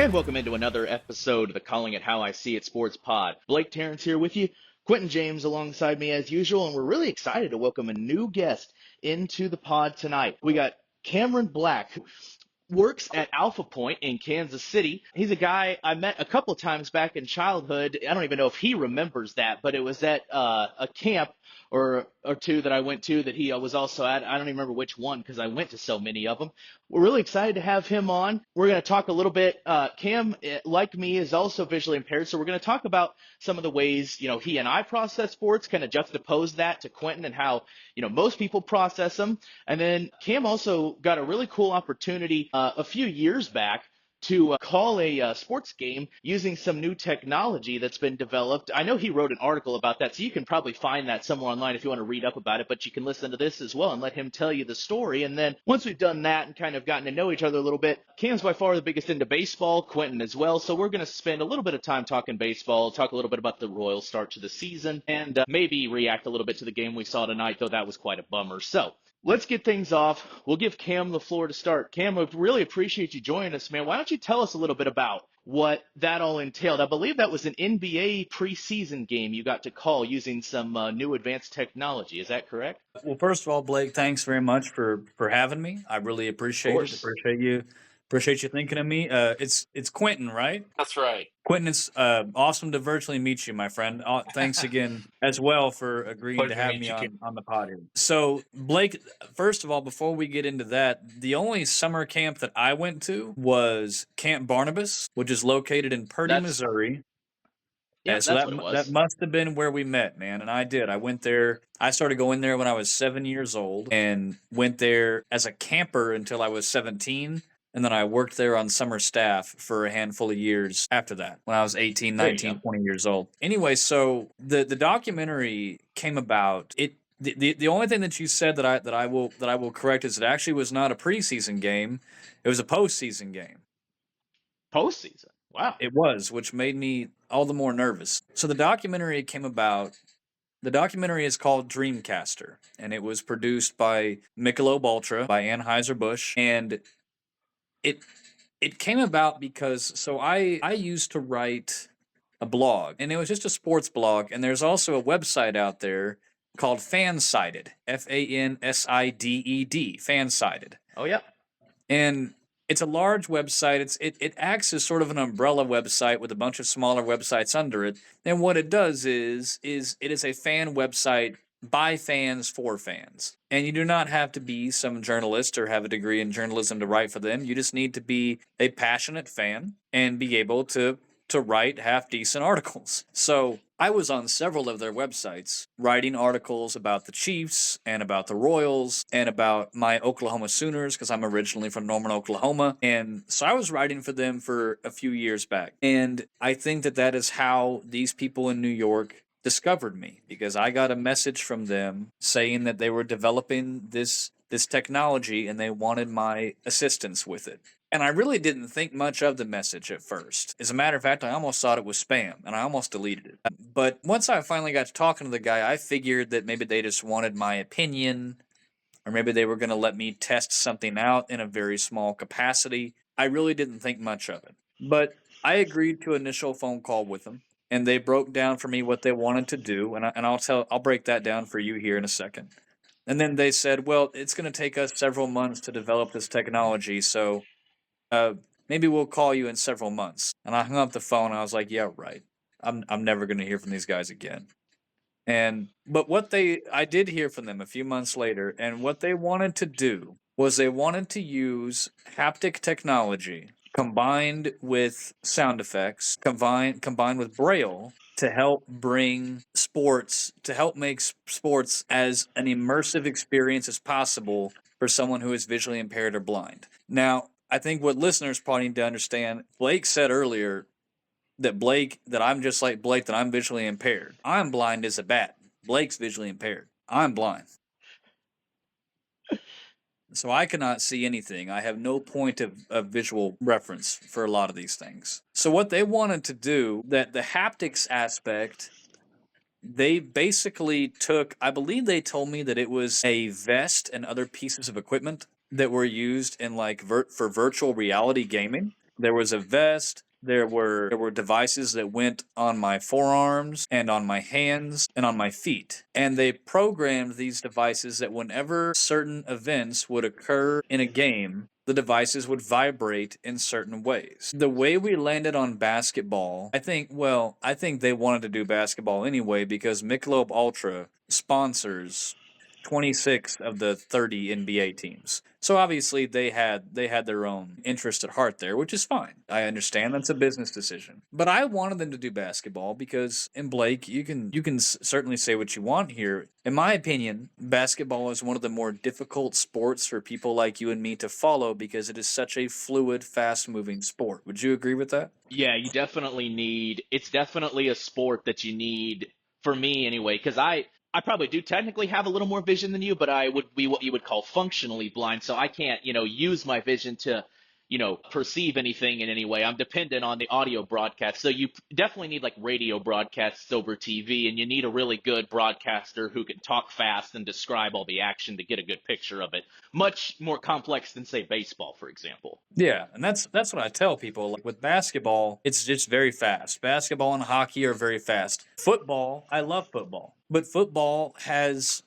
And welcome into another episode of the Calling It How I See It Sports Pod. Blake Tarrants here with you, Quentin James alongside me as usual, and we're really excited to welcome a new guest into the pod tonight. We got Cameron Black, who works at Alpha Point in Kansas City. He's a guy I met a couple of times back in childhood. I don't even know if he remembers that, but it was at a camp or two that I went to that he was also at. I don't even remember which one because I went to so many of them. We're really excited to have him on. We're going to talk a little bit. Cam, like me, is also visually impaired, so we're going to talk about some of the ways he and I process sports, kind of juxtapose that to Quentin and how most people process them. And then Cam also got a really cool opportunity a few years back to call a sports game using some new technology that's been developed. I know he wrote an article about that, so you can probably find that somewhere online if you want to read up about it, but you can listen to this as well and let him tell you the story. And then once we've done that and kind of gotten to know each other a little bit, Cam's by far the biggest into baseball, Quentin as well, so we're going to spend a little bit of time talking baseball, talk a little bit about the Royals' start to the season, and maybe react a little bit to the game we saw tonight, though that was quite a bummer. So let's get things off. We'll give Cam the floor to start. Cam, we really appreciate you joining us, man. Why don't you tell us a little bit about what that all entailed? I believe that was an NBA preseason game you got to call using some new advanced technology. Is that correct? Well, first of all, Blake, thanks very much for having me. I really Of appreciate it. course. Appreciate you thinking of me. It's Quentin, right? That's right. Quentin, it's awesome to virtually meet you, my friend. Thanks again as well for agreeing Pleasure to to have meet me you, on the pod here. So, Blake, first of all, before we get into that, the only summer camp that I went to was Camp Barnabas, which is located in Purdy, Missouri. Yeah, So that's what it that was. must have been where we met, man. And I did. I went there. I started going there when I was 7 years old, and went there as a camper until I was 17. And then I worked there on summer staff for a handful of years after that, when I was 18, There you 19, go. 20 years old. Anyway, so the documentary came about. The only thing that you said that I will correct is it actually was not a preseason game. It was a postseason game. Postseason. Wow. It was, which made me all the more nervous. So the documentary came about. The documentary is called Dreamcaster, and it was produced by Michelob Ultra, by Anheuser-Busch, and it came about because I used to write a blog, and it was just a sports blog, and there's also a website out there called Fansided, Fansided, Fansided. Oh, yeah. And it's a large website. It acts as sort of an umbrella website with a bunch of smaller websites under it. And what it does is it is a fan website by fans for fans. And you do not have to be some journalist or have a degree in journalism to write for them. You just need to be a passionate fan and be able to write half decent articles. So I was on several of their websites writing articles about the Chiefs and about the Royals and about my Oklahoma Sooners, because I'm originally from Norman, Oklahoma. And so I was writing for them for a few years back. And I think that is how these people in New York discovered me, because I got a message from them saying that they were developing this technology and they wanted my assistance with it. And I really didn't think much of the message at first. As a matter of fact, I almost thought it was spam, and I almost deleted it. But once I finally got to talking to the guy, I figured that maybe they just wanted my opinion, or maybe they were going to let me test something out in a very small capacity. I really didn't think much of it. But I agreed to an initial phone call with them, and they broke down for me what they wanted to do, and I'll break that down for you here in a second. And then they said, well, it's going to take us several months to develop this technology, so maybe we'll call you in several months. And I hung up the phone. And I was like, yeah, right. I'm never going to hear from these guys again. But I did hear from them a few months later, and what they wanted to do was they wanted to use haptic technology combined with sound effects, combined with Braille, to help make sports as an immersive experience as possible for someone who is visually impaired or blind. Now, I think what listeners probably need to understand, Blake said earlier that I'm just like Blake, that I'm visually impaired. I'm blind as a bat. Blake's visually impaired. I'm blind. So I cannot see anything. I have no point of visual reference for a lot of these things. So what they wanted to do, that the haptics aspect, they basically took, I believe they told me that it was a vest and other pieces of equipment that were used in for virtual reality gaming. There was a vest. There were devices that went on my forearms and on my hands and on my feet. And they programmed these devices that whenever certain events would occur in a game, the devices would vibrate in certain ways. The way we landed on basketball, I think they wanted to do basketball anyway because Michelob Ultra sponsors 26 of the 30 NBA teams. So obviously they had their own interest at heart there, which is fine. I understand that's a business decision. But I wanted them to do basketball because, and Blake, you can certainly say what you want here. In my opinion, basketball is one of the more difficult sports for people like you and me to follow because it is such a fluid, fast-moving sport. Would you agree with that? Yeah, you definitely need, it's definitely a sport that you need, for me anyway, because I probably do technically have a little more vision than you, but I would be what you would call functionally blind, so I can't, use my vision to, perceive anything in any way. I'm dependent on the audio broadcast. So you definitely need like radio broadcasts over TV, and you need a really good broadcaster who can talk fast and describe all the action to get a good picture of it. Much more complex than say baseball, for example. Yeah, and that's what I tell people. Like with basketball, it's just very fast. Basketball and hockey are very fast. Football, I love football, but football has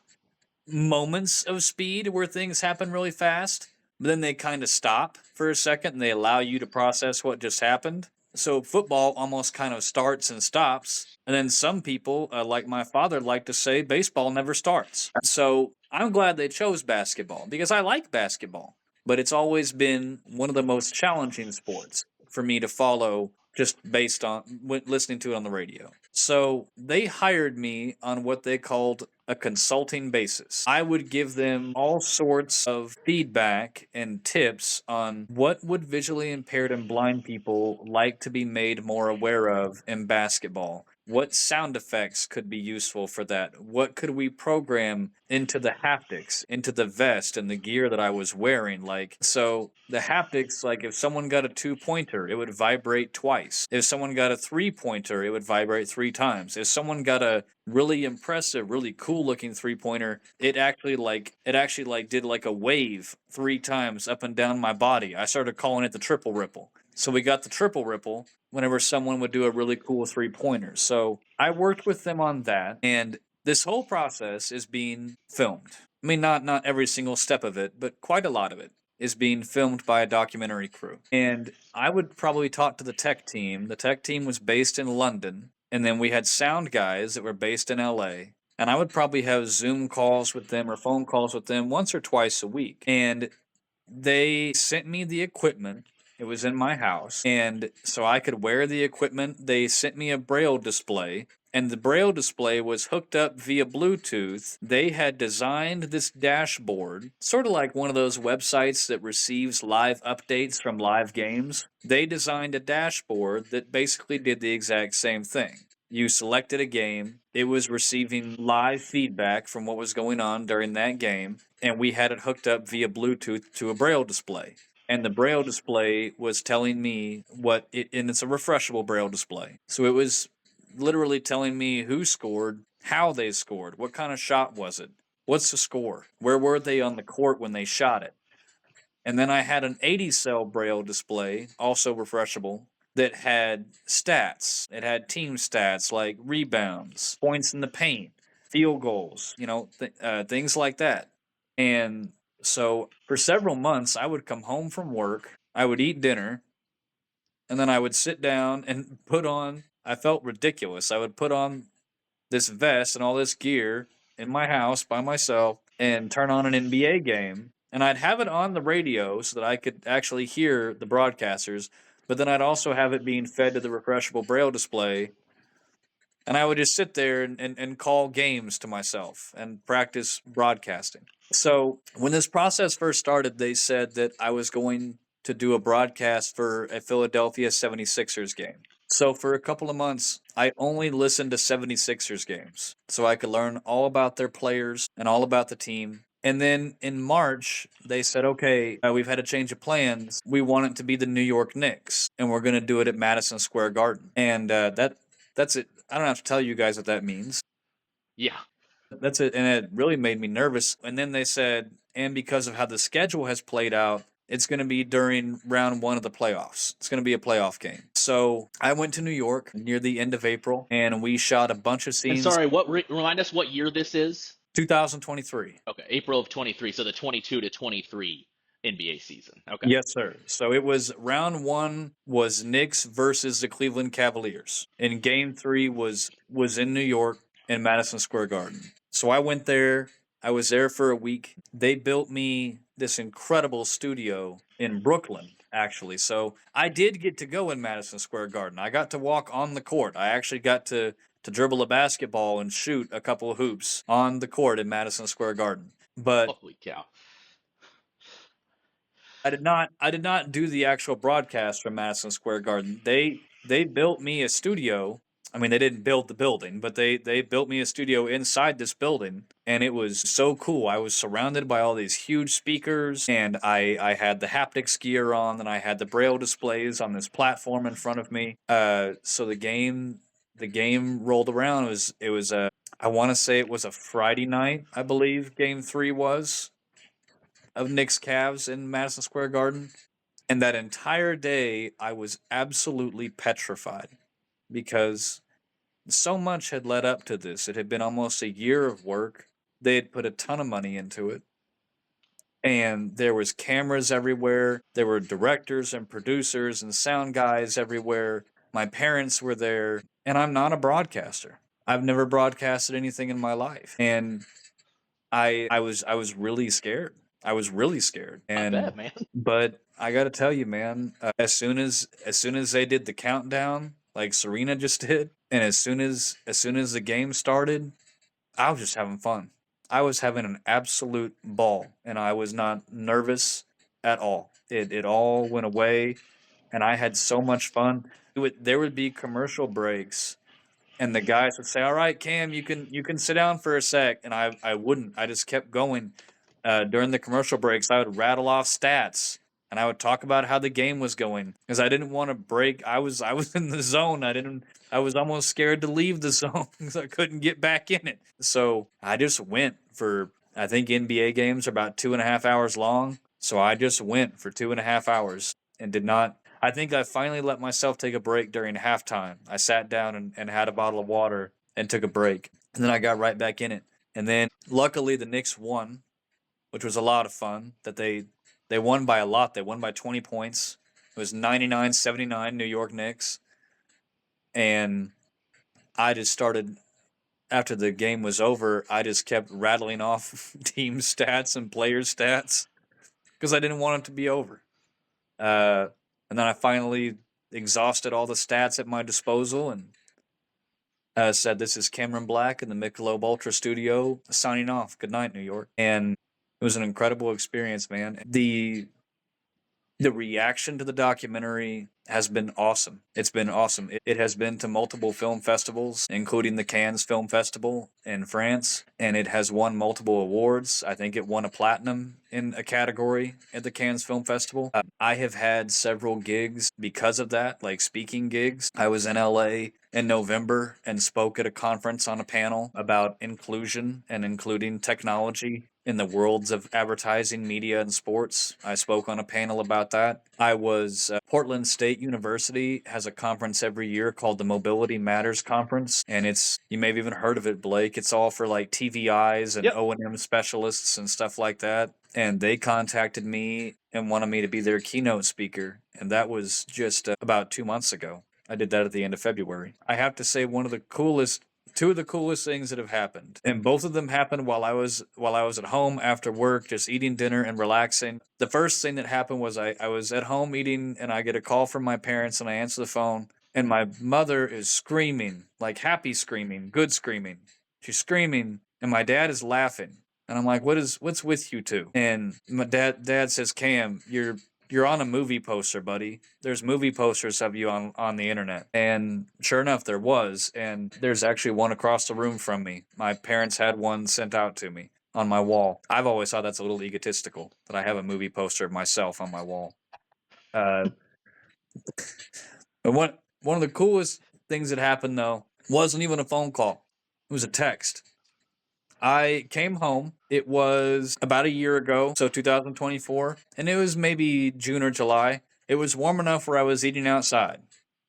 moments of speed where things happen really fast, but then they kind of stop for a second and they allow you to process what just happened. So football almost kind of starts and stops. And then some people, like my father, like to say baseball never starts. So I'm glad they chose basketball because I like basketball, but it's always been one of the most challenging sports for me to follow just based on listening to it on the radio. So they hired me on what they called a consulting basis. I would give them all sorts of feedback and tips on what would visually impaired and blind people like to be made more aware of in basketball. What sound effects could be useful for that? What could we program into the haptics, into the vest and the gear that I was wearing? Like, so the haptics, like if someone got a 2-pointer, it would vibrate twice. If someone got a 3-pointer, it would vibrate 3 times. If someone got a really impressive, really cool looking 3-pointer, it actually did like a wave 3 times up and down my body. I started calling it the triple ripple. So we got the triple ripple whenever someone would do a really cool 3-pointer. So I worked with them on that, and this whole process is being filmed. I mean, not every single step of it, but quite a lot of it is being filmed by a documentary crew. And I would probably talk to the tech team. The tech team was based in London, and then we had sound guys that were based in LA. And I would probably have Zoom calls with them or phone calls with them once or twice a week. And they sent me the equipment. It was in my house. And so I could wear the equipment. They sent me a braille display, and the braille display was hooked up via Bluetooth. They had designed this dashboard, sort of like one of those websites that receives live updates from live games. They designed a dashboard that basically did the exact same thing. You selected a game, it was receiving live feedback from what was going on during that game, and we had it hooked up via Bluetooth to a braille display. And the braille display was telling me and it's a refreshable braille display. So it was literally telling me who scored, how they scored, what kind of shot was it, what's the score, where were they on the court when they shot it. And then I had an 80 cell braille display, also refreshable, that had stats. It had team stats like rebounds, points in the paint, field goals, things like that. And so for several months, I would come home from work, I would eat dinner, and then I would sit down and I felt ridiculous. I would put on this vest and all this gear in my house by myself and turn on an NBA game. And I'd have it on the radio so that I could actually hear the broadcasters, but then I'd also have it being fed to the refreshable braille display. And I would just sit there and call games to myself and practice broadcasting. So when this process first started, they said that I was going to do a broadcast for a Philadelphia 76ers game. So for a couple of months, I only listened to 76ers games so I could learn all about their players and all about the team. And then in March, they said, okay, we've had a change of plans. We want it to be the New York Knicks, and we're going to do it at Madison Square Garden. And that's it. I don't have to tell you guys what that means. Yeah. That's it. And it really made me nervous. And then they said, and because of how the schedule has played out, It's going to be during round one of the playoffs. It's going to be a playoff game. So I went to New York near the end of April, and we shot a bunch of And scenes. sorry, remind us what year this is? 2023. Okay, April of 23, so the 22 to 23 NBA season. Okay. Yes, sir. So it was round one was Knicks versus the Cleveland Cavaliers, and game three was in New York in Madison Square Garden. So I went there. I was there for a week. They built me this incredible studio in Brooklyn, actually. So I did get to go in Madison Square Garden. I got to walk on the court. I actually got to dribble a basketball and shoot a couple of hoops on the court in Madison Square Garden. But Holy cow. I did not do the actual broadcast from Madison Square Garden. They built me a studio. I mean, they didn't build the building, but they built me a studio inside this building, and it was so cool. I was surrounded by all these huge speakers, and I had the haptics gear on, and I had the braille displays on this platform in front of me. So the game rolled around. It was I want to say it was a Friday night, I believe. Game three was of Knicks Cavs in Madison Square Garden. And that entire day, I was absolutely petrified because so much had led up to this. It had been almost a year of work. They had put a ton of money into it. And there was cameras everywhere. There were directors and producers and sound guys everywhere. My parents were there. And I'm not a broadcaster. I've never broadcasted anything in my life. And I was really scared. I was really scared. I And bet, man. but I got to tell you, man, as soon as they did the countdown, like Serena just did, and as soon as the game started, I was just having fun. I was having an absolute ball, and I was not nervous at all. It all went away, and I had so much fun. There would be commercial breaks, and the guys would say, "All right, Cam, you can sit down for a sec," and I wouldn't. I just kept going. During the commercial breaks, I would rattle off stats, and I would talk about how the game was going because I didn't want to break. I was in the zone. I was almost scared to leave the zone because I couldn't get back in it. So I just went for. I think NBA games are about 2.5 hours long, so I just went for 2.5 hours and did not. I think I finally let myself take a break during halftime. I sat down and had a bottle of water and took a break. And then I got right back in it. And then luckily the Knicks won, which was a lot of fun. They won by a lot. They won by 20 points. It was 99-79 New York Knicks. And I just started after the game was over, I just kept rattling off team stats and player stats because I didn't want it to be over. And then I finally exhausted all the stats at my disposal and said, "This is Cameron Black in the Michelob Ultra Studio signing off. Good night, New York." And it was an incredible experience, man. The reaction to the documentary has been awesome. It's been awesome. It has been to multiple film festivals, including the Cannes Film Festival in France, and it has won multiple awards. I think it won a platinum in a category at the Cannes Film Festival. I have had several gigs because of that, like speaking gigs. I was in LA in November and spoke at a conference on a panel about inclusion and including technology in the worlds of advertising, media, and sports. I spoke on a panel about that. I was Portland State University has a conference every year called the Mobility Matters Conference, and you may have even heard of it, Blake. It's all for like TVIs and Yep. O&M specialists and stuff like that. And they contacted me and wanted me to be their keynote speaker, and that was just about 2 months ago. I did that at the end of February. I have to say two of the coolest things that have happened, and both of them happened while I was at home after work, just eating dinner and relaxing. The first thing that happened was I was at home eating, and I get a call from my parents, and I answer the phone, and my mother is screaming, like happy screaming, good screaming. She's screaming, and my dad is laughing. And I'm like, what's with you two? And my dad says, "Cam, you're on a movie poster, buddy. There's movie posters of you on the internet." And sure enough, there was. And there's actually one across the room from me. My parents had one sent out to me on my wall. I've always thought that's a little egotistical that I have a movie poster of myself on my wall. Uh, but one of the coolest things that happened though wasn't even a phone call. It was a text. I came home. It was about a year ago, so 2024, and it was maybe June or July. It was warm enough where I was eating outside,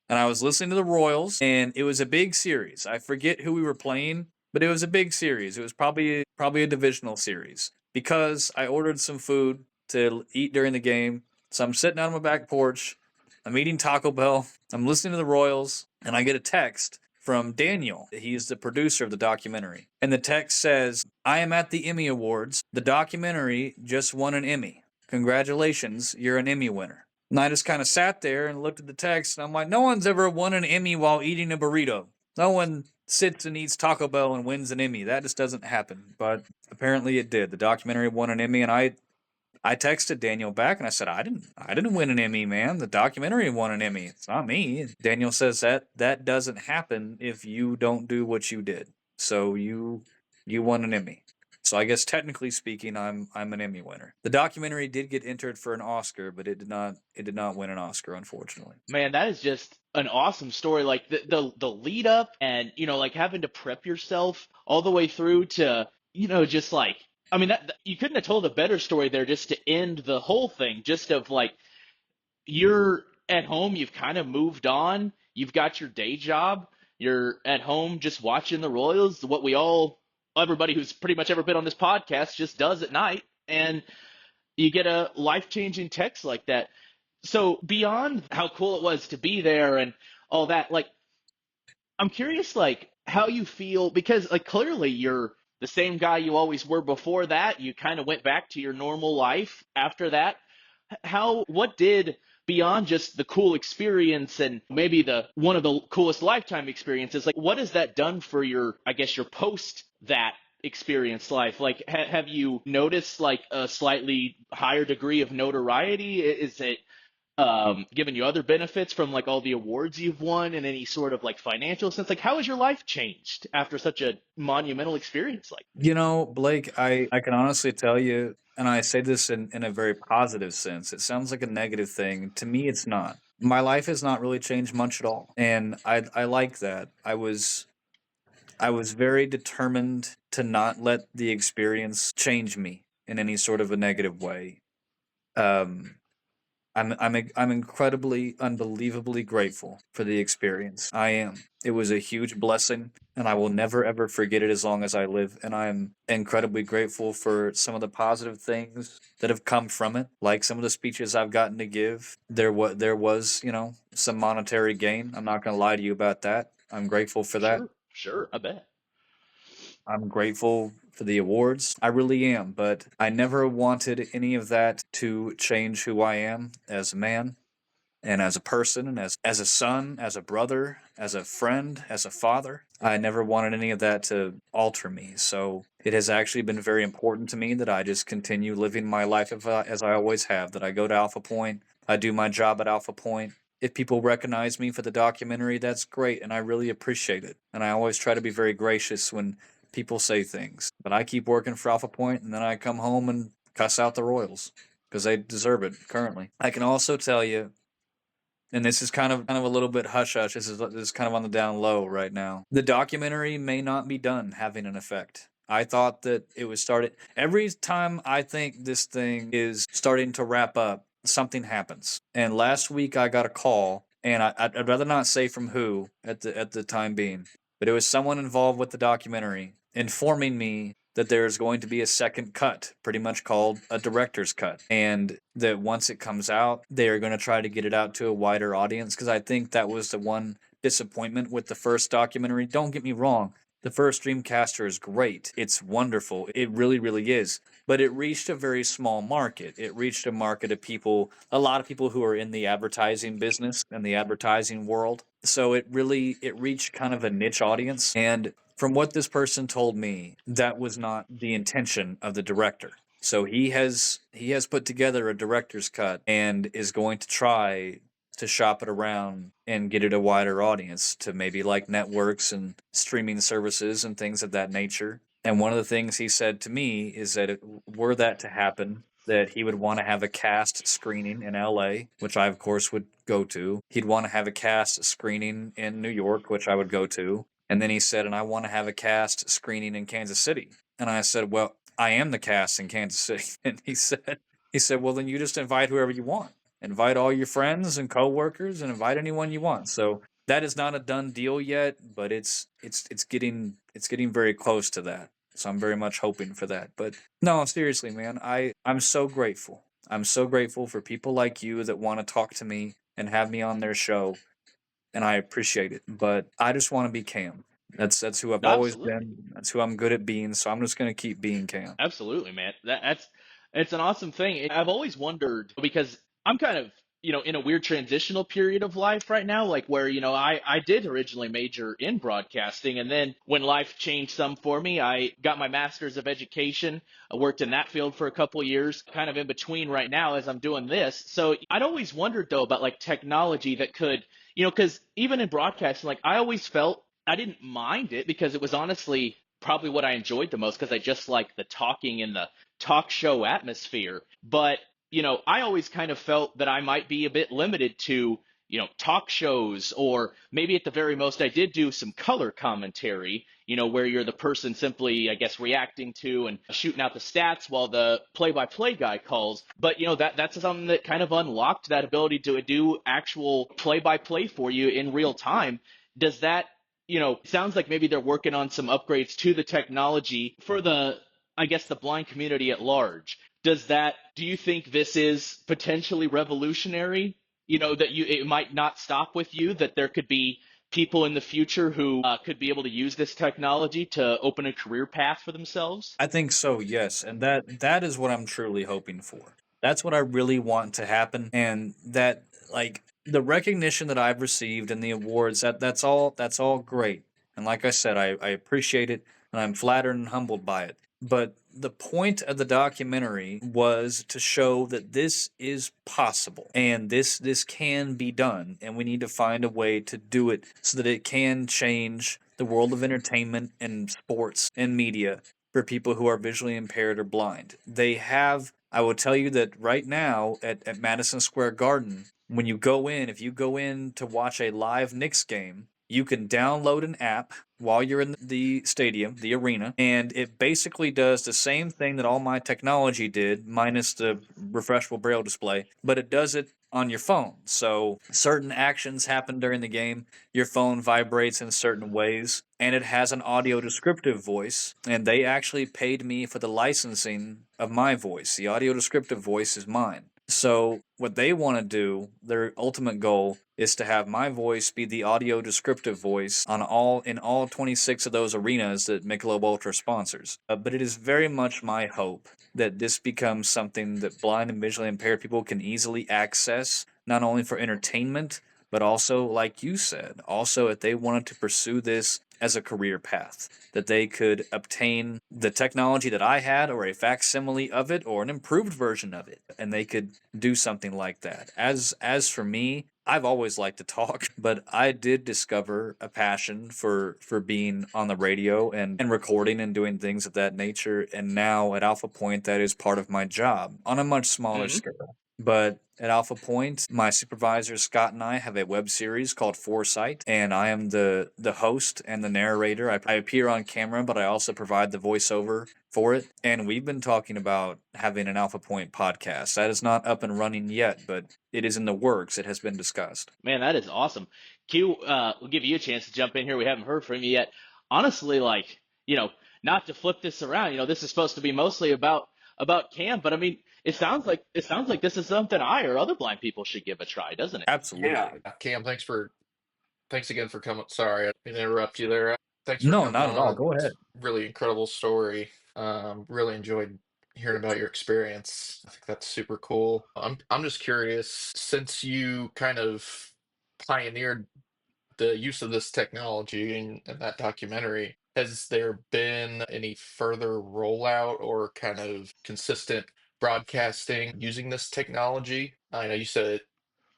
and I was listening to the Royals, and it was a big series. I forget who we were playing, but it was a big series. It was probably a divisional series because I ordered some food to eat during the game. So I'm sitting out on my back porch. I'm eating Taco Bell. I'm listening to the Royals, and I get a text from Daniel. He's the producer of the documentary. And the text says, I am at the Emmy Awards. The documentary just won an Emmy. Congratulations, you're an Emmy winner. And I just kind of sat there and looked at the text, and I'm like, no one's ever won an Emmy while eating a burrito. No one sits and eats Taco Bell and wins an Emmy. That just doesn't happen. But apparently it did. The documentary won an Emmy, and I texted Daniel back and I said, I didn't win an Emmy, man. The documentary won an Emmy. It's not me. Daniel says that doesn't happen if you don't do what you did. So you won an Emmy. So I guess technically speaking, I'm an Emmy winner. The documentary did get entered for an Oscar, but it did not win an Oscar, unfortunately. Man, that is just an awesome story. Like the lead up and like having to prep yourself all the way through to just like I mean you couldn't have told a better story there just to end the whole thing. Just of like you're at home, you've kind of moved on, you've got your day job, you're at home just watching the Royals, what everybody who's pretty much ever been on this podcast just does at night, and you get a life-changing text like that. So beyond how cool it was to be there and all that, like I'm curious like how you feel because like clearly you're the same guy you always were before that. You kind of went back to your normal life after that. What did beyond just the cool experience and maybe the one of the coolest lifetime experiences, like what has that done for your, I guess, your post that experience life? Like have you noticed like a slightly higher degree of notoriety? Is it given you other benefits from like all the awards you've won in any sort of like financial sense? Like how has your life changed after such a monumental experience like Blake, I can honestly tell you, and I say this in a very positive sense, it sounds like a negative thing. To me, it's not. My life has not really changed much at all. And I like that. I was very determined to not let the experience change me in any sort of a negative way. Um, I'm incredibly, unbelievably grateful for the experience. I am. It was a huge blessing, and I will never ever forget it as long as I live. And I'm incredibly grateful for some of the positive things that have come from it, like some of the speeches I've gotten to give. There was some monetary gain. I'm not going to lie to you about that. I'm grateful for that. sure I bet I'm grateful for the awards. I really am, but I never wanted any of that to change who I am as a man and as a person and as a son, as a brother, as a friend, as a father. I never wanted any of that to alter me. So it has actually been very important to me that I just continue living my life as I always have, that I go to Alpha Point, I do my job at Alpha Point. If people recognize me for the documentary, that's great, and I really appreciate it. And I always try to be very gracious when people say things. But I keep working for Alpha Point, and then I come home and cuss out the Royals because they deserve it currently. I can also tell you, and this is kind of a little bit hush hush. This is kind of on the down low right now. The documentary may not be done having an effect. I thought that it was started. Every time I think this thing is starting to wrap up, something happens. And last week I got a call, and I'd rather not say from who at the time being, but it was someone involved with the documentary informing me that there's going to be a second cut, pretty much called a director's cut. And that once it comes out, they are going to try to get it out to a wider audience. Because I think that was the one disappointment with the first documentary. Don't get me wrong, the first Dreamcaster is great. It's wonderful. It really, really is. But it reached a very small market. It reached a market of people, a lot of people who are in the advertising business and the advertising world. So it reached kind of a niche audience. And from what this person told me, that was not the intention of the director. So he has put together a director's cut and is going to try to shop it around and get it a wider audience to maybe like networks and streaming services and things of that nature. And one of the things he said to me is that were that to happen, that he would want to have a cast screening in LA, which I of course would go to. He'd want to have a cast screening in New York, which I would go to. And then he said, and I want to have a cast screening in Kansas City. And I said, well, I am the cast in Kansas City. And he said, well, then you just invite whoever you want. Invite all your friends and coworkers and invite anyone you want. So that is not a done deal yet, but it's getting very close to that. So I'm very much hoping for that. But no, seriously, man, I'm so grateful. I'm so grateful for people like you that want to talk to me and have me on their show, and I appreciate it. But I just want to be Cam. That's who I've No, always absolutely. been. That's who I'm good at being. So I'm just gonna keep being Cam. Absolutely, man. That's it's an awesome thing. I've always wondered because I'm kind of, in a weird transitional period of life right now, like where, I did originally major in broadcasting, and then when life changed some for me, I got my master's of education. I worked in that field for a couple years, kind of in between right now as I'm doing this. So I'd always wondered though about like technology that could, because even in broadcasting, like I always felt I didn't mind it because it was honestly probably what I enjoyed the most because I just like the talking and the talk show atmosphere. But, I always kind of felt that I might be a bit limited to, talk shows, or maybe at the very most I did do some color commentary, where you're the person simply, I guess, reacting to and shooting out the stats while the play-by-play guy calls. But, that's something that kind of unlocked that ability to do actual play-by-play for you in real time. Does that it sounds like maybe they're working on some upgrades to the technology for I guess, the blind community at large. Do you think this is potentially revolutionary? That it might not stop with you, that there could be people in the future who could be able to use this technology to open a career path for themselves? I think so, yes, and that is what I'm truly hoping for. That's what I really want to happen, and that, like, the recognition that I've received and the awards, that's all great. And like I said, I appreciate it, and I'm flattered and humbled by it. But the point of the documentary was to show that this is possible and this can be done, and we need to find a way to do it so that it can change the world of entertainment and sports and media for people who are visually impaired or blind. I will tell you that right now at Madison Square Garden, when you go in, if you go in to watch a live Knicks game, you can download an app while you're in the stadium, the arena, and it basically does the same thing that all my technology did, minus the refreshable braille display, but it does it on your phone. So certain actions happen during the game, your phone vibrates in certain ways, and it has an audio descriptive voice, and they actually paid me for the licensing of my voice. The audio descriptive voice is mine. So what they want to do, their ultimate goal is to have my voice be the audio descriptive voice in all 26 of those arenas that Michelob Ultra sponsors. But it is very much my hope that this becomes something that blind and visually impaired people can easily access, not only for entertainment, but also, like you said, also if they wanted to pursue this as a career path, that they could obtain the technology that I had, or a facsimile of it, or an improved version of it, and they could do something like that. As for me, I've always liked to talk, but I did discover a passion for being on the radio and recording and doing things of that nature. And now at Alpha Point, that is part of my job on a much smaller Hmm. scale. But at Alpha Point, my supervisor Scott and I have a web series called Foresight, and I am the host and the narrator. I appear on camera, but I also provide the voiceover for it. And we've been talking about having an Alpha Point podcast. That is not up and running yet, but it is in the works. It has been discussed. Man, that is awesome. Q, we'll give you a chance to jump in here. We haven't heard from you yet. Honestly, like, not to flip this around, this is supposed to be mostly about Cam, but I mean, it sounds like this is something I or other blind people should give a try, doesn't it? Absolutely. Thanks again for coming. Sorry, I didn't interrupt you there. Thanks for No, coming not at all. on. Go It's ahead. really incredible story. Really enjoyed hearing about your experience. I think that's super cool. I'm just curious, since you kind of pioneered the use of this technology in that documentary, has there been any further rollout or kind of consistent broadcasting using this technology? I know you said it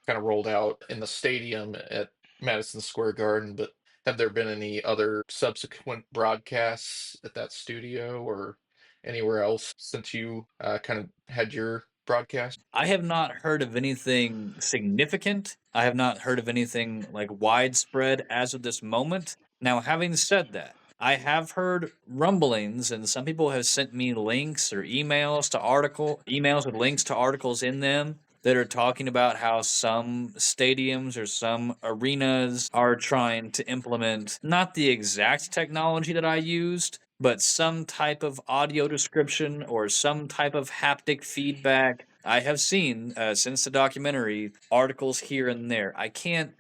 kind of rolled out in the stadium at Madison Square Garden, but have there been any other subsequent broadcasts at that studio or anywhere else since you kind of had your broadcast? I have not heard of anything significant. I have not heard of anything like widespread as of this moment. Now, having said that, I have heard rumblings, and some people have sent me links or emails with links to articles in them that are talking about how some stadiums or some arenas are trying to implement not the exact technology that I used, but some type of audio description or some type of haptic feedback. I have seen since the documentary articles here and there. I can't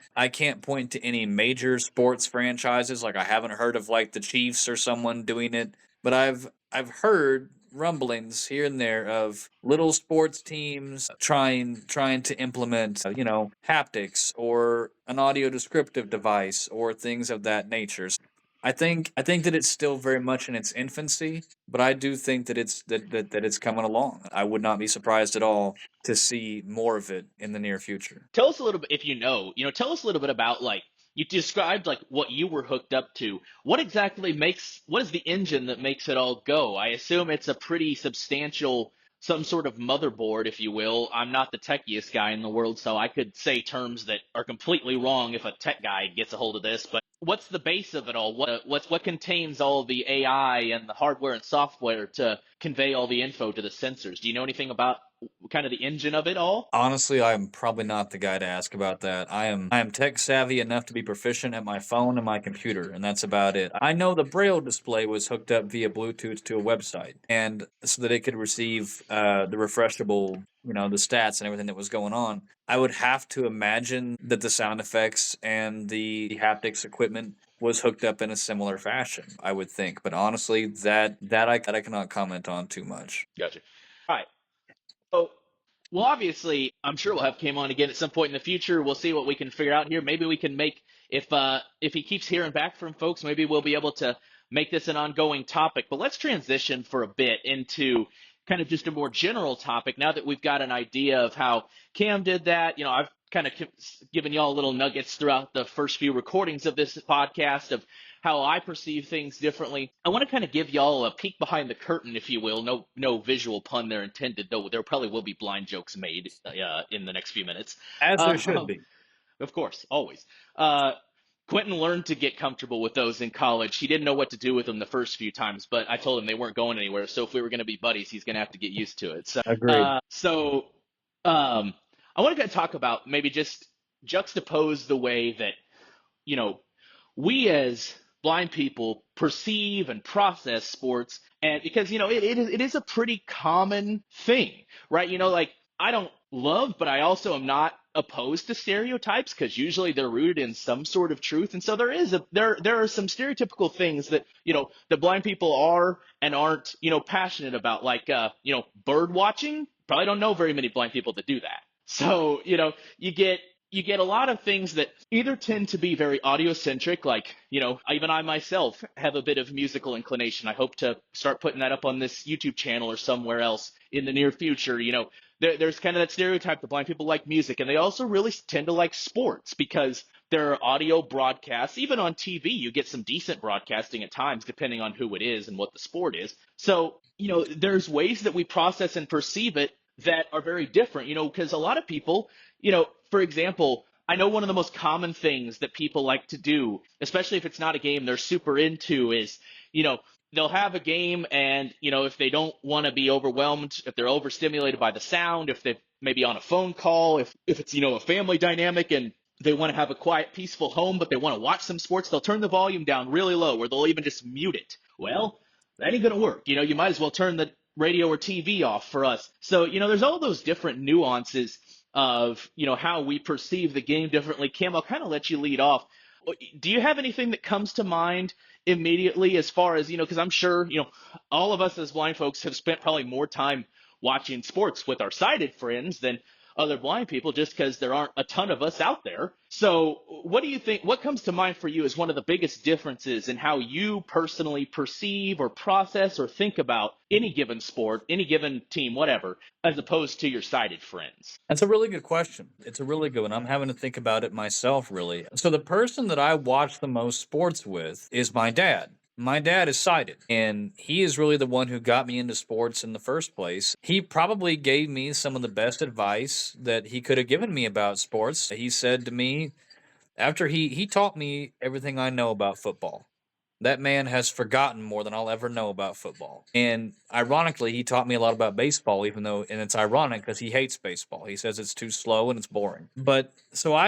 point to any major sports franchises, like I haven't heard of like the Chiefs or someone doing it, but I've heard rumblings here and there of little sports teams trying to implement haptics or an audio descriptive device or things of that nature. I think that it's still very much in its infancy, but I do think that it's coming along. I would not be surprised at all to see more of it in the near future. Tell us a little bit, if tell us a little bit about, like, you described like what you were hooked up to. What is the engine that makes it all go? I assume it's a pretty substantial, some sort of motherboard, if you will. I'm not the techiest guy in the world, so I could say terms that are completely wrong if a tech guy gets a hold of this. But what's the base of it all? What contains all the AI and the hardware and software to convey all the info to the sensors? Do you know anything about kind of the engine of it all? Honestly, I'm probably not the guy to ask about that. I am tech savvy enough to be proficient at my phone and my computer, and that's about it. I know the Braille display was hooked up via Bluetooth to a website, and so that it could receive the refreshable, the stats and everything that was going on. I would have to imagine that the sound effects and the haptics equipment was hooked up in a similar fashion. I would think, but honestly, that I cannot comment on too much. Gotcha. All right. So, well, obviously, I'm sure we'll have Cam on again at some point in the future. We'll see what we can figure out here. Maybe we can make, if he keeps hearing back from folks, maybe we'll be able to make this an ongoing topic. But let's transition for a bit into kind of just a more general topic. Now that we've got an idea of how Cam did that, I've kind of given y'all little nuggets throughout the first few recordings of this podcast of how I perceive things differently. I want to kind of give y'all a peek behind the curtain, if you will. No visual pun there intended, though there probably will be blind jokes made in the next few minutes. As there should Uh, be. of course, always. Uh, Quentin learned to get comfortable with those in college. He didn't know what to do with them the first few times, but I told him they weren't going anywhere. So if we were going to be buddies, he's going to have to get used to it. Agreed. So I want to kind of talk about maybe just juxtapose the way that you know we as blind people perceive and process sports, and because it is a pretty common thing, right? Like, I don't love, but I also am not opposed to stereotypes, because usually they're rooted in some sort of truth. And so there are some stereotypical things that that blind people are and aren't passionate about, like bird watching. Probably don't know very many blind people that do that. So you get a lot of things that either tend to be very audio centric, like, even I myself have a bit of musical inclination. I hope to start putting that up on this YouTube channel or somewhere else in the near future. There's kind of that stereotype that blind people like music, and they also really tend to like sports because there are audio broadcasts. Even on TV, you get some decent broadcasting at times, depending on who it is and what the sport is. So, there's ways that we process and perceive it that are very different, because a lot of people, for example, I know one of the most common things that people like to do, especially if it's not a game they're super into, is, they'll have a game, and, if they don't want to be overwhelmed, if they're overstimulated by the sound, if they're maybe on a phone call, if it's, a family dynamic and they want to have a quiet, peaceful home, but they want to watch some sports, they'll turn the volume down really low, or they'll even just mute it. Well, that ain't going to work. You might as well turn the radio or TV off for us. So, there's all those different nuances of, how we perceive the game differently. Cam, I'll kind of let you lead off. Do you have anything that comes to mind immediately, as far as, because I'm sure, all of us as blind folks have spent probably more time watching sports with our sighted friends than other blind people, just because there aren't a ton of us out there. So what do you think, what comes to mind for you as one of the biggest differences in how you personally perceive or process or think about any given sport, any given team, whatever, as opposed to your sighted friends? That's a really good question. It's a really good one. I'm having to think about it myself, really. So, the person that I watch the most sports with is my dad. My dad is sighted, and he is really the one who got me into sports in the first place. He probably gave me some of the best advice that he could have given me about sports. He said to me, after he taught me everything I know about football. that man has forgotten more than I'll ever know about football. And ironically, he taught me a lot about baseball, even though, and it's ironic because he hates baseball. He says it's too slow and it's boring. But so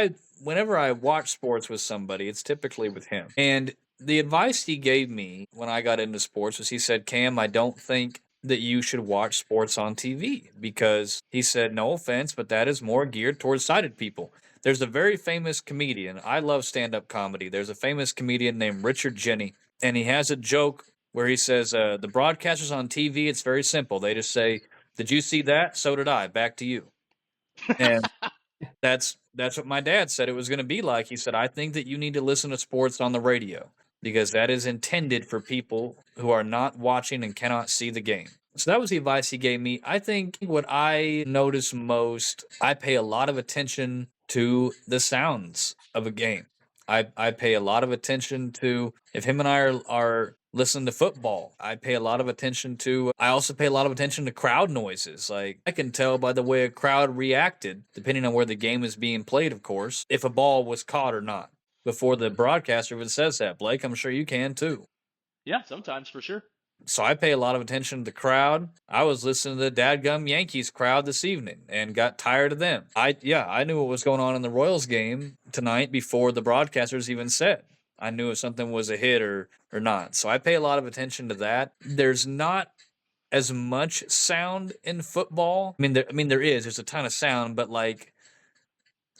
whenever I watch sports with somebody, it's typically with him. And the advice he gave me when I got into sports was he said, Cam, I don't think that you should watch sports on TV because he said, no offense, but that is more geared towards sighted people. There's a very famous comedian. I love stand up comedy. There's a famous comedian named Richard Jenny, and he has a joke where he says, the broadcasters on TV, it's very simple. They just say, did you see that? So did I. Back to you. And that's what my dad said it was going to be like. He said, I think that you need to listen to sports on the radio because that is intended for people who are not watching and cannot see the game. So that was the advice he gave me. I think what I notice most, I pay a lot of attention to the sounds of a game. I pay a lot of attention to if him and I are listening to football. I also pay a lot of attention to crowd noises. Like I can tell by the way a crowd reacted, depending on where the game is being played, of course, if a ball was caught or not. Before the broadcaster even says that. Blake, I'm sure you can too. Yeah, sometimes for sure. So I pay a lot of attention to the crowd. I was listening to the dadgum Yankees crowd this evening and got tired of them. I knew what was going on in the Royals game tonight before the broadcasters even said. I knew if something was a hit or not. So I pay a lot of attention to that. There's not as much sound in football. There is. There's a ton of sound, but like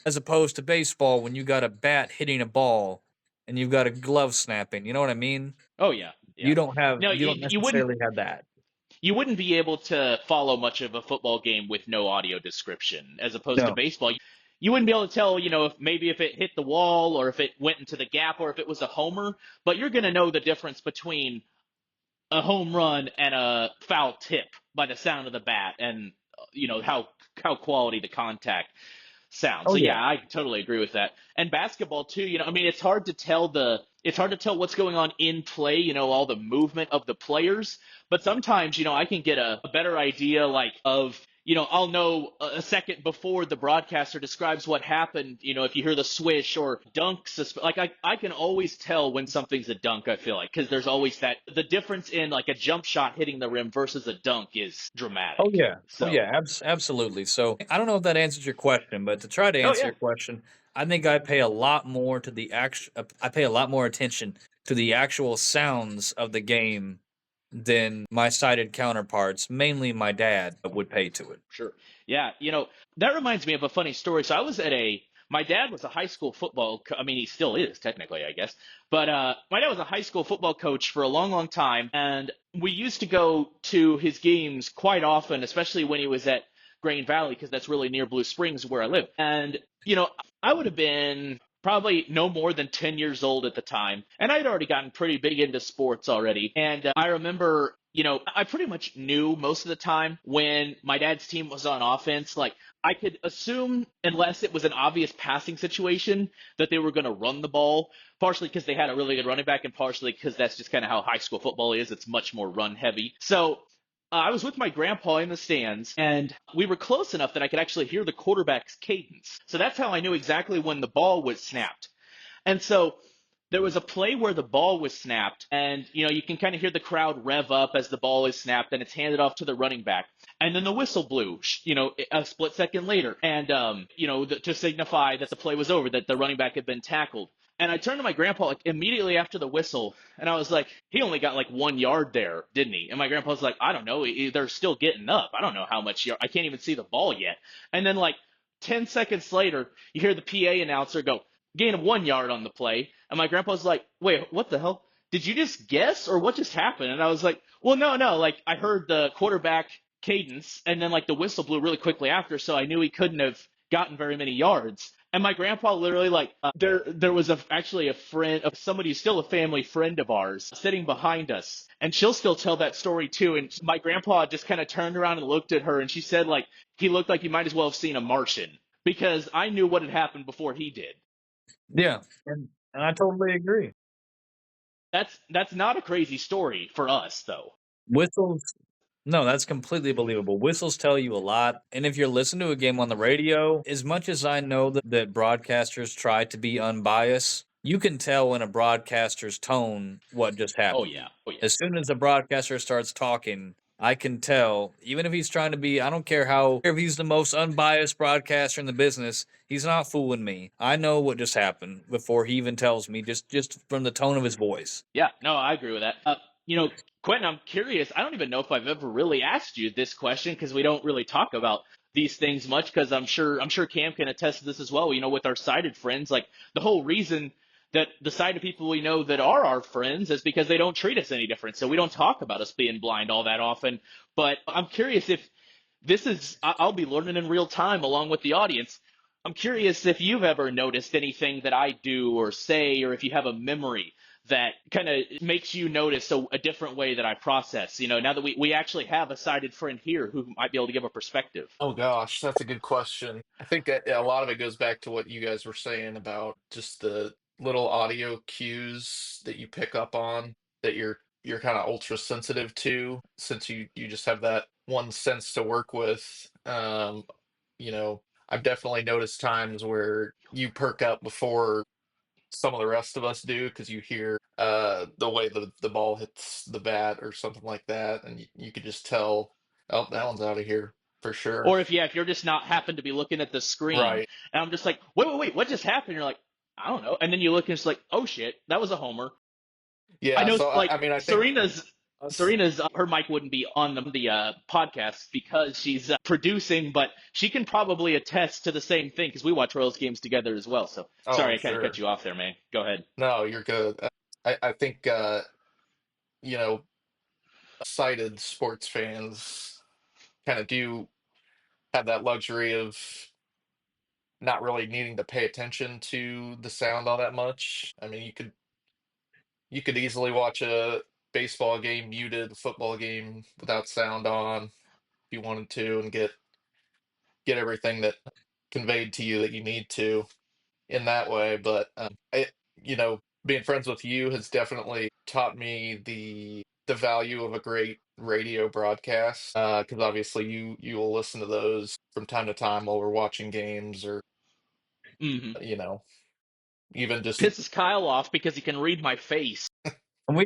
as opposed to baseball when you got a bat hitting a ball and you've got a glove snapping, you know what I mean? Oh yeah. You don't No, necessarily have that. you wouldn't be able to follow much of a football game with no audio description, as opposed to No. baseball. You wouldn't be able to tell, if it hit the wall or if it went into the gap or if it was a homer, but you're going to know the difference between a home run and a foul tip by the sound of the bat and how quality the contact sounds. Oh So yeah. yeah, I totally agree with that. And basketball too, it's hard to tell what's going on in play, all the movement of the players, but sometimes, I can get a better idea I'll know a second before the broadcaster describes what happened, if you hear the swish or dunks, like I can always tell when something's a dunk, I feel like, because there's always the difference in like a jump shot hitting the rim versus a dunk is dramatic. Oh yeah. So, Absolutely. So I don't know if that answers your question, but to try to oh answer yeah, your question, I think I pay a lot more I pay a lot more attention to the actual sounds of the game than my sighted counterparts, mainly my dad, would pay to it. sure. Yeah, that reminds me of a funny story. So my dad was a high school he still is technically, I guess. But my dad was a high school football coach for a long, long time, and we used to go to his games quite often, especially when he was at Grain Valley, because that's really near Blue Springs where I live. And I would have been probably no more than 10 years old at the time, and I'd already gotten pretty big into sports already. And I remember, I pretty much knew most of the time when my dad's team was on offense. Like, I could assume, unless it was an obvious passing situation, that they were going to run the ball, partially because they had a really good running back and partially because that's just kind of how high school football is. It's much more run heavy. So I was with my grandpa in the stands, and we were close enough that I could actually hear the quarterback's cadence. So that's how I knew exactly when the ball was snapped. And so there was a play where the ball was snapped, and you can kind of hear the crowd rev up as the ball is snapped, and it's handed off to the running back. And then the whistle blew, a split second later, and to signify that the play was over, that the running back had been tackled. And I turned to my grandpa like immediately after the whistle, and I was like, he only got like 1 yard there, didn't he? And my grandpa was like, I don't know. They're still getting up. I don't know how much I can't even see the ball yet. And then like 10 seconds later, you hear the PA announcer go, gain of 1 yard on the play. And my grandpa's like, wait, what the hell? Did you just guess or what just happened? And I was like, well, no. Like I heard the quarterback cadence and then like the whistle blew really quickly after. So I knew he couldn't have gotten very many yards. And my grandpa literally there was actually a friend of somebody who's still a family friend of ours sitting behind us, and she'll still tell that story too. And my grandpa just kind of turned around and looked at her, and she said like he looked like he might as well have seen a Martian, because I knew what had happened before he did. Yeah, and I totally agree. That's not a crazy story for us though. Whistles. No, that's completely believable. Whistles tell you a lot. And if you're listening to a game on the radio, as much as I know that broadcasters try to be unbiased, You can tell in a broadcaster's tone what just Oh happened. yeah. Oh yeah. As soon as the broadcaster starts talking, I can tell, even if he's trying to be, I don't care if he's the most unbiased broadcaster in the business, he's not fooling me. I know what just happened before he even tells me, just from the tone of his voice. Yeah, no, I agree with that. Quentin, I'm curious. I don't even know if I've ever really asked you this question because we don't really talk about these things much. Because I'm sure Cam can attest to this as well. With our sighted friends, like the whole reason that the sighted people we know that are our friends is because they don't treat us any different. So we don't talk about us being blind all that often. But I'm curious if I'll be learning in real time along with the audience. I'm curious if you've ever noticed anything that I do or say, or if you have a memory that kind of makes you notice a different way that I process. Now that we actually have a sighted friend here who might be able to give a perspective. Oh gosh, that's a good question. I think that a lot of it goes back to what you guys were saying about just the little audio cues that you pick up on that you're kind of ultra sensitive to since you just have that one sense to work with. I've definitely noticed times where you perk up before some of the rest of us do because you hear the way the ball hits the bat or something like that, and you could just tell, oh, that one's out of here for sure. Or if you're just not happen to be looking at the screen, Right. and I'm just like, wait, what just happened? You're like, I don't know, and then you look and it's like, oh shit, that was a homer. I Yeah. know, So like I mean, I think us. Serena's her mic wouldn't be on the podcast because she's producing, but she can probably attest to the same thing because we watch Royals games together as well. So Oh, sorry, I kind of cut sure. you off there, man. Go ahead. No, you're good. I think you know, sighted sports fans kind of do have that luxury of not really needing to pay attention to the sound all that much. I mean, you could easily watch a baseball game muted, a football game without sound on if you wanted to, and get everything that conveyed to you that you need to in that way. But being friends with you has definitely taught me the value of a great radio broadcast. Because obviously you will listen to those from time to time while we're watching games, or Hmm. you know even just Pisses Kyle off because he can read my face. And we,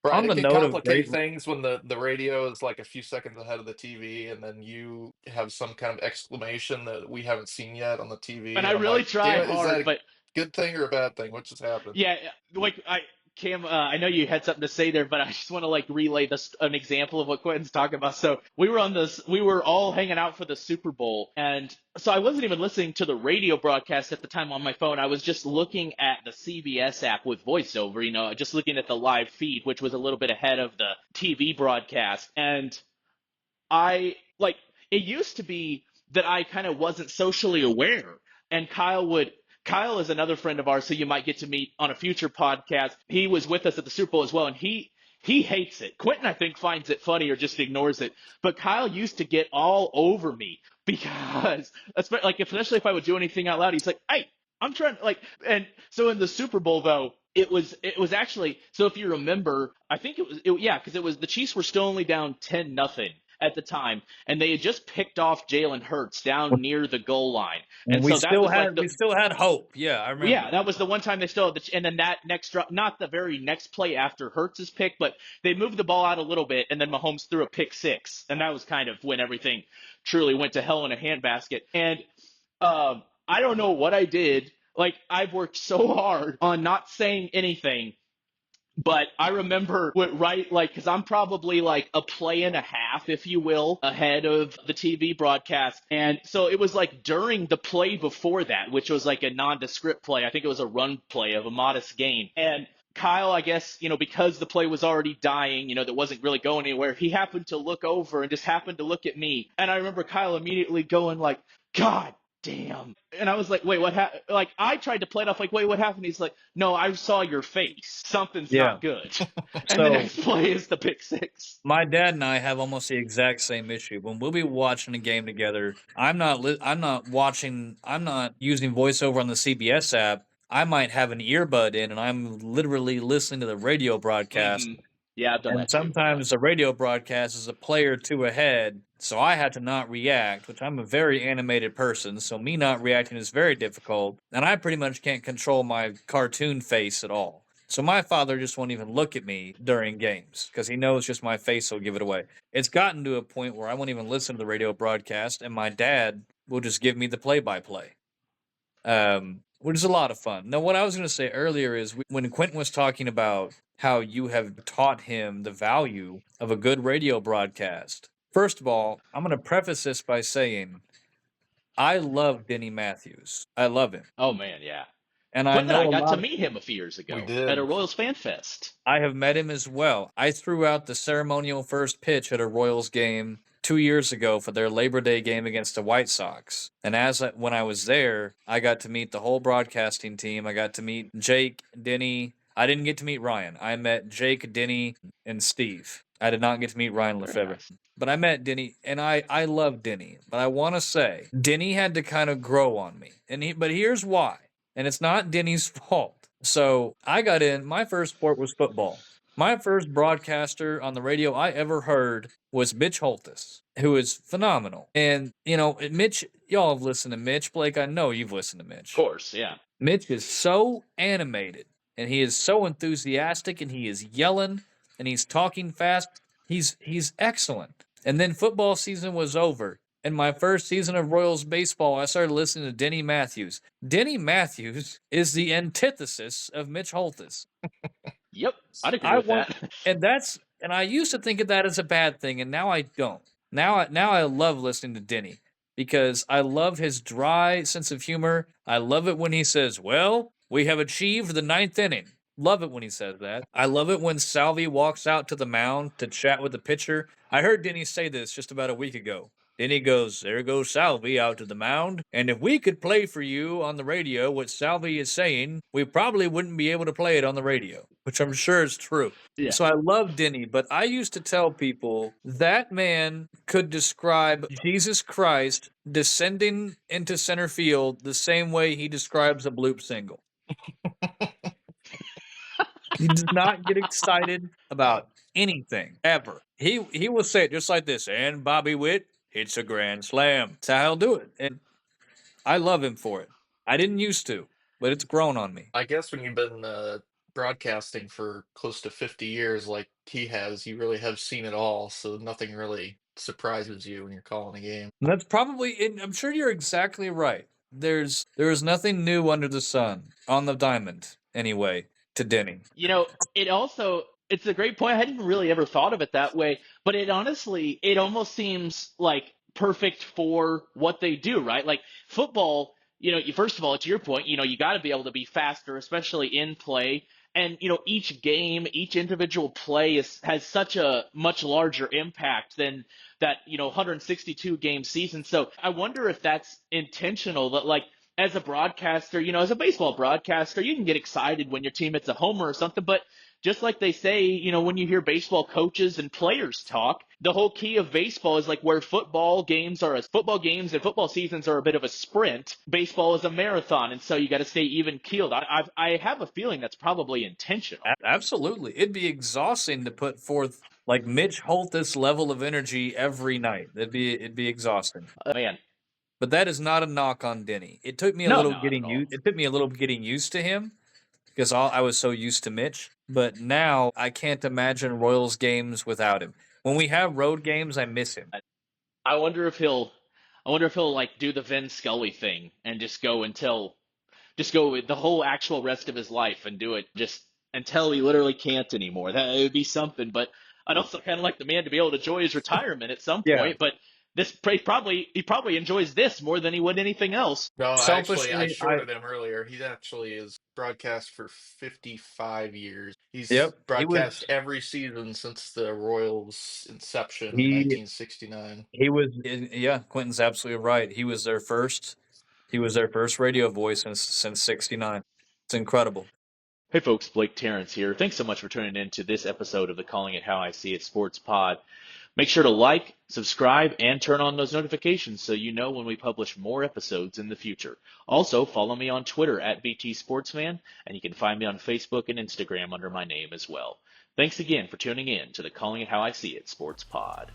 right. on It the can note of great, complicate things when the radio is like a few seconds ahead of the TV, and then you have some kind of exclamation that we haven't seen yet on the And TV, I and I'm really like, damn try it, is that hard, a but good thing or a bad thing? What just happened? yeah, like Cam, I know you had something to say there, but I just want to like relay this an example of what Quentin's talking about. So we were all hanging out for the Super Bowl, and so I wasn't even listening to the radio broadcast at the time on my phone. I was just looking at the CBS app with voiceover, just looking at the live feed, which was a little bit ahead of the TV broadcast, and I like it used to be that I kind of wasn't socially aware. And Kyle is another friend of ours who you might get to meet on a future podcast. He was with us at the Super Bowl as well, and he hates it. Quentin, I think, finds it funny or just ignores it. But Kyle used to get all over me because, like, especially if I would do anything out loud, he's like, "Hey, I'm trying to like." And so in the Super Bowl, though, it was actually so if you remember, I think yeah, because it was the Chiefs were still only down 10-0 at the time, and they had just picked off Jalen Hurts down near the goal line, and and so that was like we still had hope. Yeah, I yeah, remember. that was the one time they still had and then that next drop, not the very next play after Hurts's pick, but they moved the ball out a little bit, and then Mahomes threw a pick six, and that was kind of when everything truly went to hell in a handbasket. And I don't know what I did. Like I've worked so hard on not saying anything, but I remember right, like, because I'm probably like a play and a half, if you will, ahead of the TV broadcast. And so it was like during the play before that, which was like a nondescript play. I think it was a run play of a modest gain. And Kyle, I guess, because the play was already dying, that wasn't really going anywhere, he happened to look over and just happened to look at me. And I remember Kyle immediately going like, God damn. And I was like, wait, what happened? Like, I tried to play it off like, wait, what happened? He's like, no, I saw your face. Something's Yeah. not good. And the So next play is the pick six. my dad and I have almost the exact same issue. When we'll be watching a game together, I'm not using voiceover on the CBS app. I might have an earbud in and I'm literally listening to the radio broadcast. Hmm. Yeah, I've done And that too. Yeah. sometimes the radio broadcast is a play or two ahead, so I had to not react, which I'm a very animated person, so me not reacting is very difficult, and I pretty much can't control my cartoon face at all. So my father just won't even look at me during games because he knows just my face will give it away. It's gotten to a point where I won't even listen to the radio broadcast, and my dad will just give me the play-by-play, which is a lot of fun. Now, what I was going to say earlier is when Quentin was talking about how you have taught him the value of a good radio broadcast. First of all, I'm going to preface this by saying I love Denny Matthews. I love him. Oh man, yeah. And I Quentin and know I a got to lot. meet him a few years We ago at a did. Royals Fan Fest. I have met him as well. I threw out the ceremonial first pitch at a Royals game 2 years ago for their Labor Day game against the White Sox. And when I was there, I got to meet the whole broadcasting team. I got to meet Jake, Denny. I didn't get to meet Ryan. I met Jake, Denny, and Steve. I did not get to meet Ryan Very Lefebvre. nice. But I met Denny, and I love Denny. But I want to say, Denny had to kind of grow on me. But here's why. And it's not Denny's fault. So I got in, my first sport was football. My first broadcaster on the radio I ever heard was Mitch Holtis, who is phenomenal. And, Mitch, y'all have listened to Mitch. Blake, I know you've listened to Of Mitch. course, yeah. Mitch is so animated and he is so enthusiastic and he is yelling and he's talking fast. He's excellent. And then football season was over. And my first season of Royals baseball, I started listening to Denny Matthews. Denny Matthews is the antithesis of Mitch Holtis. Yep, I'd agree I with want, that. and I used to think of that as a bad thing, and now I don't. Now I love listening to Denny because I love his dry sense of humor. I love it when he says, "Well, we have achieved the ninth inning." Love it when he says that. I love it when Salvi walks out to the mound to chat with the pitcher. I heard Denny say this just about a week ago. Then he goes, "There goes Salvi out to the mound. And if we could play for you on the radio what Salvi is saying, we probably wouldn't be able to play it on the radio," which I'm sure is true. Yeah. So I love Denny, but I used to tell people that man could describe Jesus Christ descending into center field the same way he describes a bloop single. He does not get excited about anything ever. He will say it just like this, and Bobby Witt hits a grand slam. That's how he'll do it. And I love him for it. I didn't used to, but it's grown on me. I guess when you've been broadcasting for close to 50 years, like he has, you really have seen it all. So nothing really surprises you when you're calling a game. And that's probably it. I'm sure you're exactly right. There is nothing new under the sun on the diamond anyway to Denny. You know, it's a great point. I hadn't really ever thought of it that way, but it almost seems like perfect for what they do, right? Like football, first of all, to your point, you got to be able to be faster, especially in play. And, each game, each individual play has such a much larger impact than that, 162 game season. So I wonder if that's intentional that like, as a broadcaster, as a baseball broadcaster, you can get excited when your team hits a homer or something, but just like they say, when you hear baseball coaches and players talk, the whole key of baseball is like where football games and football seasons are a bit of a sprint. Baseball is a marathon, and so you got to stay even keeled. I have a feeling that's probably intentional. Absolutely. It'd be exhausting to put forth like Mitch Holthus level of energy every night. It'd be exhausting. Man, But that is not a knock on Denny. no, not at all. It took me a little getting used to him because I was so used to Mitch. But now I can't imagine Royals games without him. When we have road games, I miss him. I wonder if he'll like do the Vin Scully thing and just go with the whole actual rest of his life and do it just until he literally can't anymore. That would be something. But I'd also kind of like the man to be able to enjoy his retirement at some Yeah. point. But he probably enjoys this more than he would anything else. No, I Selfishly, shorted him earlier. He actually is broadcast for 55 years. He's yep, broadcast every season since the Royals' inception in he 1969. he was yeah. Quentin's absolutely right. He was their first radio voice since '69. It's incredible. Hey folks, Blake Tarrants here. Thanks so much for tuning in to this episode of the Calling It How I See It Sports Pod. Make sure to like, subscribe, and turn on those notifications so you know when we publish more episodes in the future. Also, follow me on Twitter at BT Sportsman, and you can find me on Facebook and Instagram under my name as well. Thanks again for tuning in to the Calling It How I See It Sports Pod.